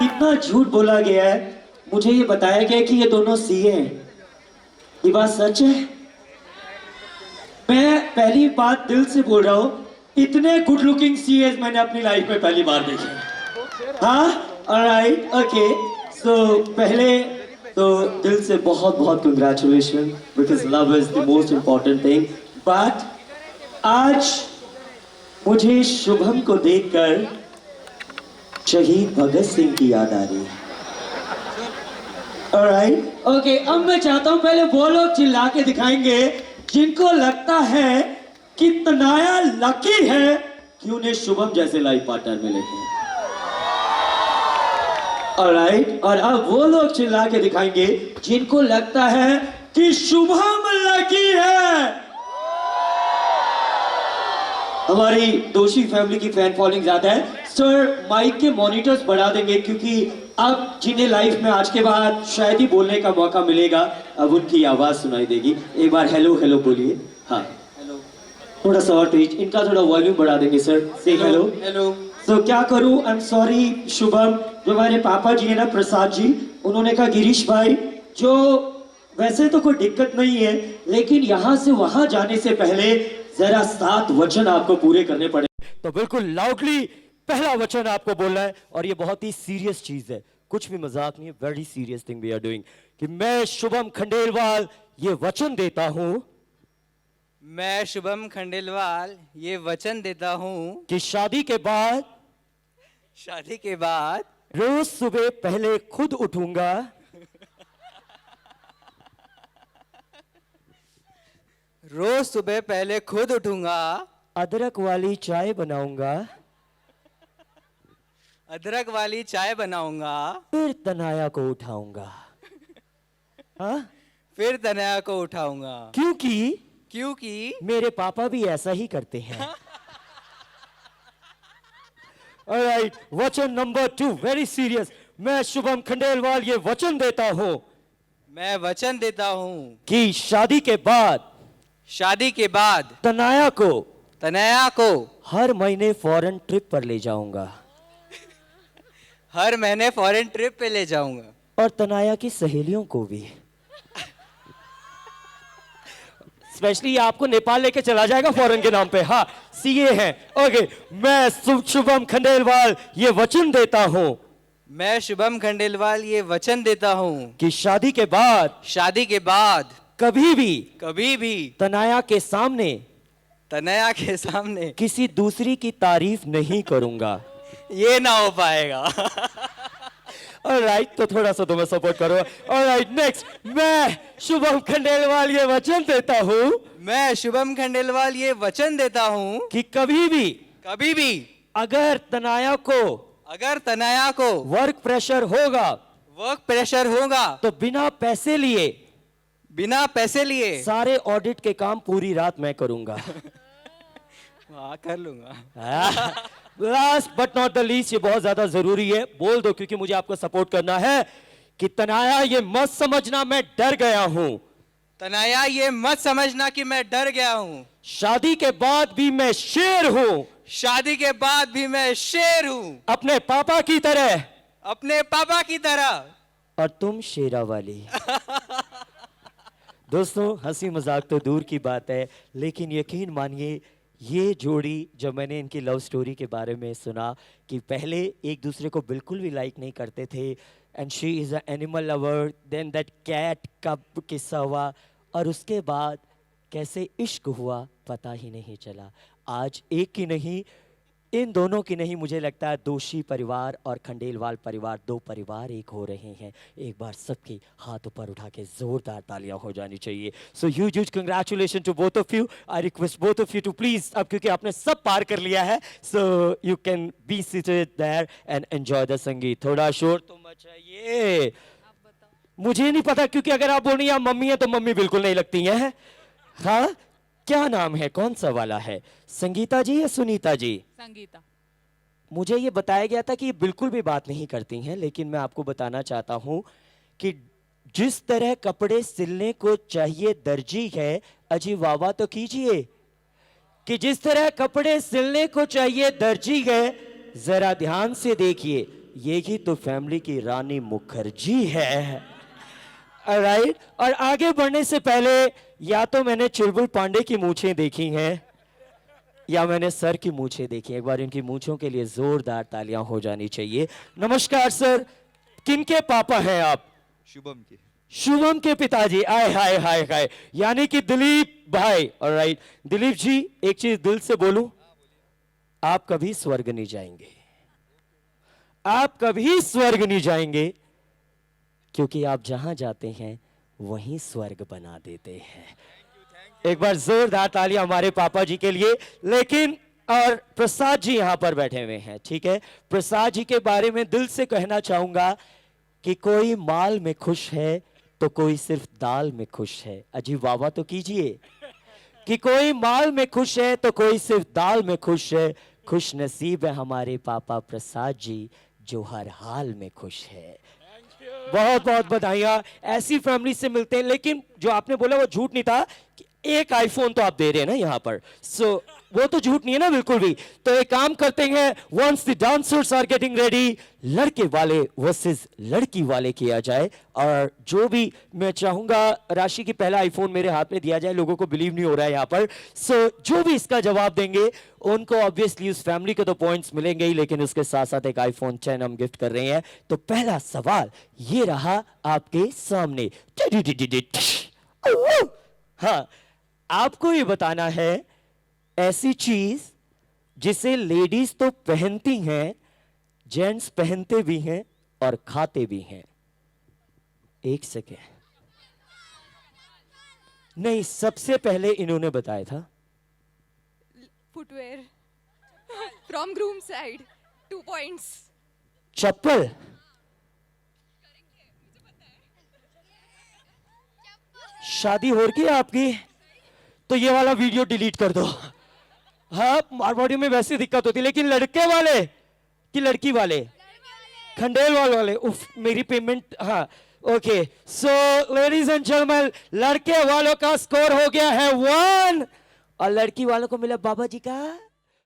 इतना झूठ बोला गया है, मुझे ये बताया गया कि ये दोनों सीए हैं। ये बात सच है? मैं पहली बात दिल से बोल रहा हूँ, इतने गुड लुकिंग सीए मैंने अपनी लाइफ में पहली बार देखे। हाँ, ऑलराइट, ओके। सो पहले तो दिल से बहुत बहुत congratulation, because love is the most important thing. But आज मुझे शुभम को देखकर शहीद भगत सिंह की याद आ रही है। Alright, okay. अब मैं चाहता हूं पहले वो लोग चिल्ला के दिखाएंगे जिनको लगता है कि तनाया लकी है कि उन्हें शुभम जैसे लाइफ पार्टनर मिले हैं। ऑलराइट, और अब वो लोग चिल्ला के दिखाएंगे जिनको लगता है कि शुभम लकी है। हमारी दोषी फैमिली की फैन फॉलोइंग ज्यादा है। सर, माइक के मॉनिटर्स बढ़ा देंगे क्योंकि अब जिन्हें लाइफ में आज के बाद शायद ही बोलने का मौका मिलेगा, अब उनकी आवाज सुनाई देगी। एक बार हेलो हेलो बोलिए। हाँ, हेलो। थोड़ा सा और तेज, इनका थोड़ा वॉल्यूम बढ़ा देंगे सर। से हेलो हेलो। तो क्या करूं, आई एम सॉरी शुभम, जो हमारे पापा जी है ना प्रसाद जी, उन्होंने कहा गिरीश भाई, जो वैसे तो कोई दिक्कत नहीं है लेकिन यहाँ से वहां जाने से पहले जरा 7 वचन आपको पूरे करने पड़े। तो बिल्कुल लाउडली पहला वचन आपको बोलना है, और ये बहुत ही सीरियस चीज है, कुछ भी मजाक नहीं है, very serious thing we are doing. कि मैं शुभम खंडेलवाल ये वचन देता हूं, मैं शुभम खंडेलवाल ये वचन देता हूं कि शादी के बाद रोज सुबह पहले खुद उठूंगा, रोज सुबह पहले खुद उठूंगा, अदरक वाली चाय बनाऊंगा, अदरक वाली चाय बनाऊंगा, फिर तनाया को उठाऊंगा। हाँ? फिर तनया को उठाऊंगा, क्योंकि मेरे पापा भी ऐसा ही करते हैं। ऑलराइट, वचन नंबर 2 वेरी सीरियस। मैं शुभम खंडेलवाल ये वचन देता हूं, मैं वचन देता हूं कि शादी के बाद तनया को हर महीने फॉरेन ट्रिप पर ले जाऊंगा, हर महीने फॉरेन ट्रिप पे ले जाऊंगा, और तनाया की सहेलियों को भी। स्पेशली आपको नेपाल लेके चला जाएगा फॉरेन के नाम पे। हाँ, सीए हैं। ओके, मैं शुभम खंडेलवाल ये वचन देता हूं, मैं शुभम खंडेलवाल ये वचन देता हूं कि शादी के बाद कभी भी तनाया के सामने किसी दूसरी की तारीफ नहीं करूंगा। ये ना हो पाएगा। ऑलराइट, तो थोड़ा सा तुम्हें सपोर्ट करो। ऑलराइट, नेक्स्ट, मैं शुभम खंडेलवाल ये वचन देता हूं, मैं शुभम खंडेलवाल ये वचन देता हूं कि कभी भी अगर तनाया को वर्क प्रेशर होगा तो बिना पैसे लिए सारे ऑडिट के काम पूरी रात मैं करूंगा। हाँ, कर लूंगा। Last but not the least, ये बहुत ज्यादा जरूरी है, बोल दो क्योंकि मुझे आपको सपोर्ट करना है, कि तनाया ये मत समझना मैं डर गया हूं, तनाया ये मत समझना कि मैं डर गया हूं, शादी के बाद भी मैं शेर हूं, शादी के बाद भी मैं शेर हूं, अपने पापा की तरह, और तुम शेरा वाली। दोस्तों, हंसी मजाक तो दूर की बात है, लेकिन यकीन मानिए ये जोड़ी, जब मैंने इनकी लव स्टोरी के बारे में सुना कि पहले एक दूसरे को बिल्कुल भी लाइक नहीं करते थे, and she is a animal lover, then that cat का किस्सा हुआ, और उसके बाद कैसे इश्क हुआ पता ही नहीं चला। आज एक की नहीं, इन दोनों की नहीं, मुझे लगता है दोषी परिवार और खंडेलवाल परिवार, 2 परिवार एक हो रहे हैं। एक बार सबके हाथ ऊपर उठा के जोरदार तालियां हो जानी चाहिए। So huge congratulation to both of you. I request both of you to please, अब क्योंकि आपने सब पार कर लिया है, so you can be seated there and enjoy the sangeet. थोड़ा शोर तो मचाइए। मुझे नहीं पता, क्योंकि अगर आप बोल रही हैं मम्मी है तो मम्मी बिल्कुल नहीं लगती हैं। हाँ, क्या नाम है, कौन सा वाला है, संगीता जी या सुनीता जी? संगीता। मुझे ये बताया गया था कि ये बिल्कुल भी बात नहीं करती हैं, लेकिन मैं आपको बताना चाहता हूं कि जिस तरह कपड़े सिलने को चाहिए दर्जी है, अजी वाह वाह तो कीजिए, कि जिस तरह कपड़े सिलने को चाहिए दर्जी है, जरा ध्यान से देखिए, यही तो फैमिली की रानी मुखर्जी है। राइट, और आगे बढ़ने से पहले या तो मैंने चुलबुल पांडे की मूछें देखी हैं या मैंने सर की मूछें देखी। एक बार इनकी मूछों के लिए जोरदार तालियां हो जानी चाहिए। नमस्कार सर, किनके पापा हैं आप? शुभम के। शुभम के पिताजी। आय हाय हाय हाय, यानी कि दिलीप भाई। ऑलराइट दिलीप जी, एक चीज दिल से बोलूं, आप कभी स्वर्ग नहीं जाएंगे, आप कभी स्वर्ग नहीं जाएंगे, क्योंकि आप जहां जाते हैं वहीं स्वर्ग बना देते हैं। एक बार जोरदार तालियां हमारे पापा जी के लिए। लेकिन और प्रसाद जी यहां पर बैठे हुए हैं, ठीक है। प्रसाद जी के बारे में दिल से कहना चाहूंगा कि कोई माल में खुश है तो कोई सिर्फ दाल में खुश है। अजीब बाबा तो कीजिए कि कोई माल में खुश है तो कोई सिर्फ दाल में खुश है। खुश नसीब है हमारे पापा प्रसाद जी जो हर हाल में खुश है। बहुत बहुत बधाइयां, ऐसी फैमिली से मिलते हैं। लेकिन जो आपने बोला वो झूठ नहीं था कि एक आईफोन तो आप दे रहे हैं ना यहाँ पर, सो वो तो झूठ नहीं है ना बिल्कुल भी। तो एक काम करते हैं, once the dancers are getting ready, लड़के वाले वर्सेस लड़की वाले किया जाए। और जो भी मैं चाहूंगा राशि की पहला आईफोन मेरे हाथ में दिया जाए, लोगों को बिलीव नहीं हो रहा है यहाँ पर। सो जो भी इसका जवाब देंगे उनको ऑब्वियसली उस फैमिली को तो पॉइंट्स मिलेंगे ही, लेकिन उसके साथ साथ एक आईफोन 10 हम गिफ्ट कर रहे हैं। तो पहला सवाल ये रहा आपके सामने। हाँ, आपको ये बताना है ऐसी चीज जिसे लेडीज तो पहनती हैं, जेंट्स पहनते भी हैं और खाते भी हैं। एक सेकेंड, नहीं सबसे पहले इन्होंने बताया था Footwear. From groom side. 2 points. चप्पल। शादी हो रही है आपकी तो ये वाला वीडियो डिलीट कर दो। हाँ, मारवाड़ी में वैसे दिक्कत होती है, लेकिन लड़के वाले कि लड़की वाले? खंडेलवाल वाले। उफ, मेरी पेमेंट। हाँ okay, so ladies and gentleman, लड़के वालों का स्कोर हो गया है 1 और लड़की वालों को मिला बाबा जी का